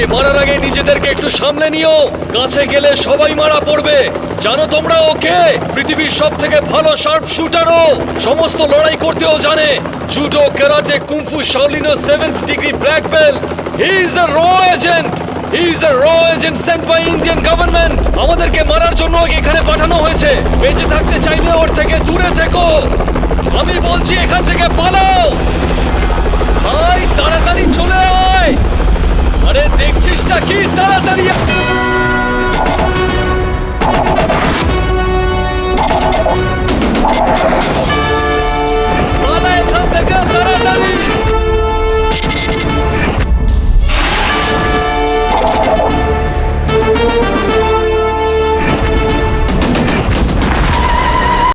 ওকে মারার আগে নিজেদেরকে একটু সামলে নিও, কাছে গেলে সবাই মারা পড়বে। জানো তোমরা ওকে পৃথিবীর সব থেকে ভালো শার্প শুটারও, সমস্ত লড়াই করতেও জানে, জুডো, কারাটে, কুংফু, শাওলিনো 7th degree black belt. He is a র এজেন্ট, হি ইজ আ র agent sent by Indian government. আমাদেরকে মারার জন্য ওকে এখানে পাঠানো হয়েছে। বেঁচে থাকতে চাইলে ওর থেকে দূরে থেকো। আমি বলছি এখান থেকে পালাও। ভাই তাড়াতাড়ি চলে আয়। আরে দেখছিসটা কি, তাড়াতাড়ি